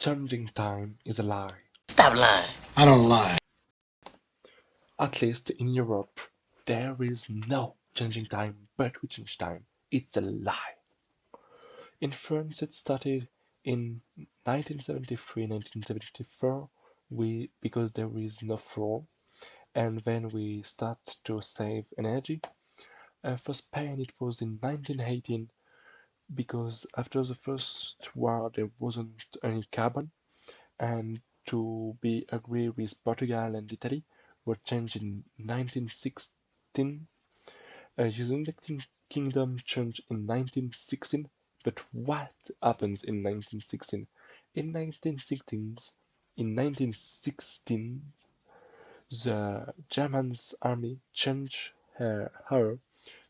Changing time is a lie. Stop lying. I don't lie. At least in Europe, there is no changing time, but we change time. It's a lie. In France, it started in 1973, 1974, because there is no floor, and then we start to save energy. For Spain, it was in 1918 because after the First War there wasn't any carbon, and to be agree with Portugal and Italy were changed in 1916. United Kingdom changed in 1916, but what happens in 1916? In 1916, the German's army changed her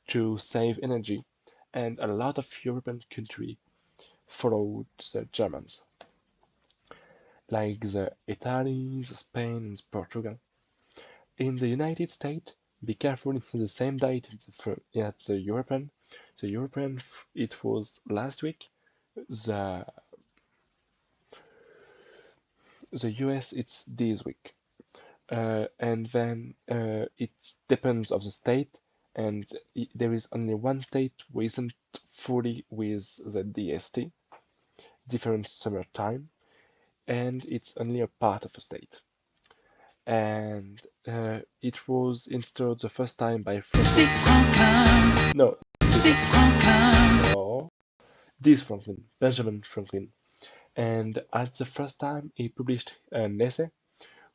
to save energy, and a lot of European countries followed the Germans, like the Italy, the Spain, and Portugal. In the United States, be careful, it's the same date at the European. The European, it was last week. The the US, it's this week. And then it depends of the state, and there is only one state who isn't fully with the DST, different summer time, and it's only a part of a state. And it was installed the first time by Franklin. No, no, this Franklin, Benjamin Franklin. And at the first time, he published an essay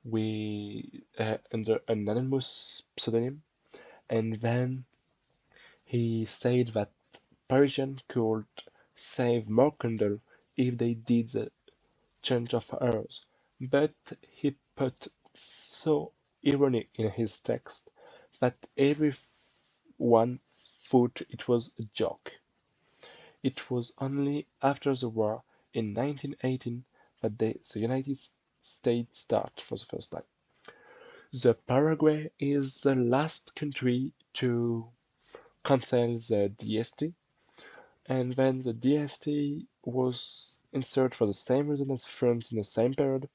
under an anonymous pseudonym, and then he said that Parisians could save more candle if they did the change of hours, but he put so irony in his text that everyone thought it was a joke. It was only after the war in 1918 that the United States started for the first time. The Paraguay is the last country to cancel the DST, and then the DST was inserted for the same reason as France in the same period,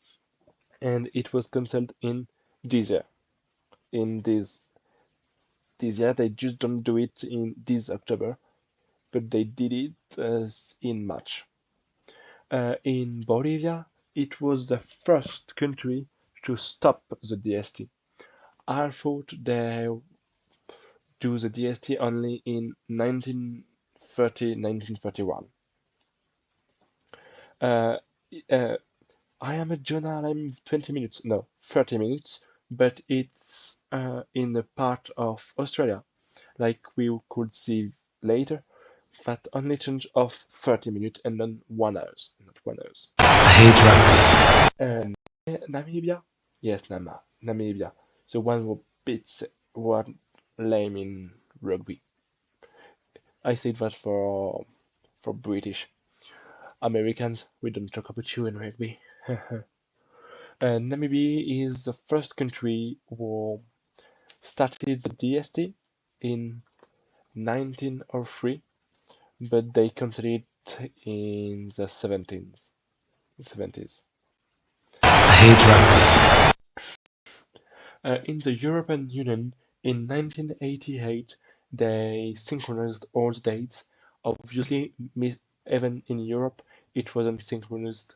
and it was cancelled in this year. In this year, they just don't do it in this October, but they did it in March. In Bolivia, it was the first country to stop the DST. I thought they do the DST only in 1930, 1931. Uh, uh, I am a journal, I'm 20 minutes, no, 30 minutes, but it's in a part of Australia, like we could see later, that only change of 30 minutes and then 1 hour, not 1 hour. I hate rugby. And Namibia? Yes, Namibia. The one who beats one lame in rugby. I said that for British. Americans, we don't talk about you in rugby. Namibia is the first country who started the DST in 1903, but they continued in the 70s. I hate rugby. In the European Union in 1988, they synchronized all the dates. Obviously, even in Europe, it wasn't synchronized,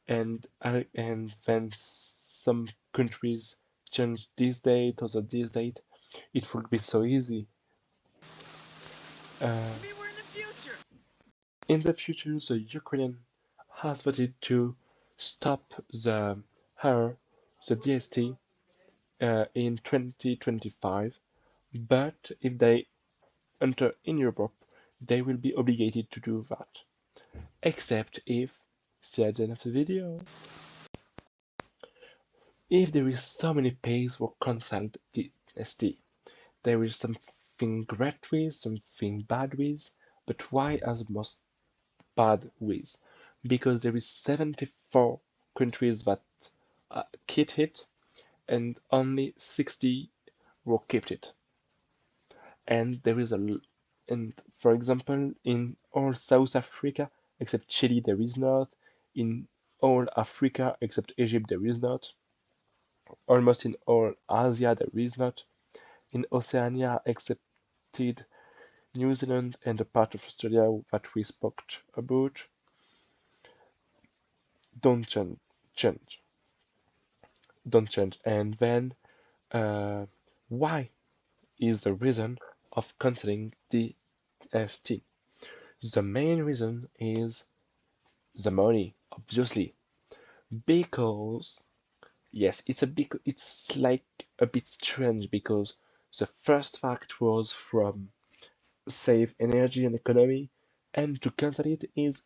and then some countries changed this date or this date. It would be so easy. In the future, the Ukraine has voted to stop the DST in 2025, but if they enter in Europe, they will be obligated to do that. Except if, see at the end of the video, if there is so many pays for cancelled DST, there is something great with, something bad with, but why as most bad with? Because there is 74 countries that kept it, and only 60 will keep it. And there is and for example, in all South Africa, except Chile, there is not. In all Africa except Egypt there is not. Almost in all Asia there is not. In Oceania excepted New Zealand and a part of Australia that we spoke about, don't change, don't change. And then uh, why is the reason of canceling DST? The main reason is the money, obviously, because yes, it's like a bit strange because the first fact was from save energy and economy, and to cancel it is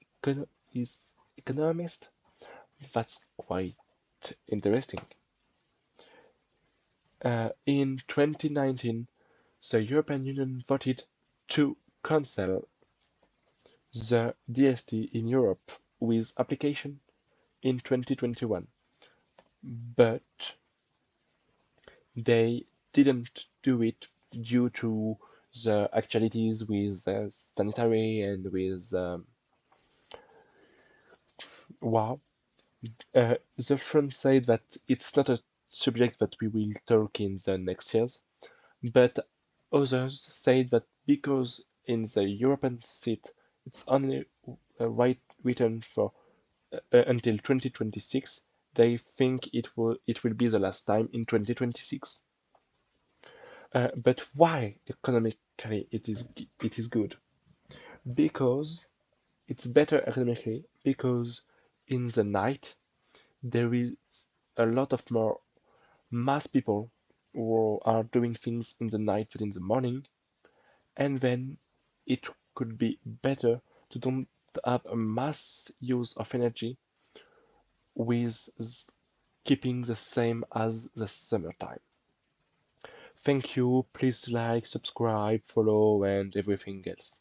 economist. That's quite interesting. In 2019, the European Union voted to cancel the DST in Europe with application in 2021, but they didn't do it due to the actualities with sanitary and with wow. The front said that it's not a subject that we will talk in the next years, but others say that because in the European seat it's only written for until 2026, they think it will be the last time in 2026. But why economically it is good? Because it's better economically because in the night there is a lot of more mass people who are doing things in the night than in the morning, and then it could be better to don't have a mass use of energy with keeping the same as the summertime. Thank you. Please like, subscribe, follow, and everything else.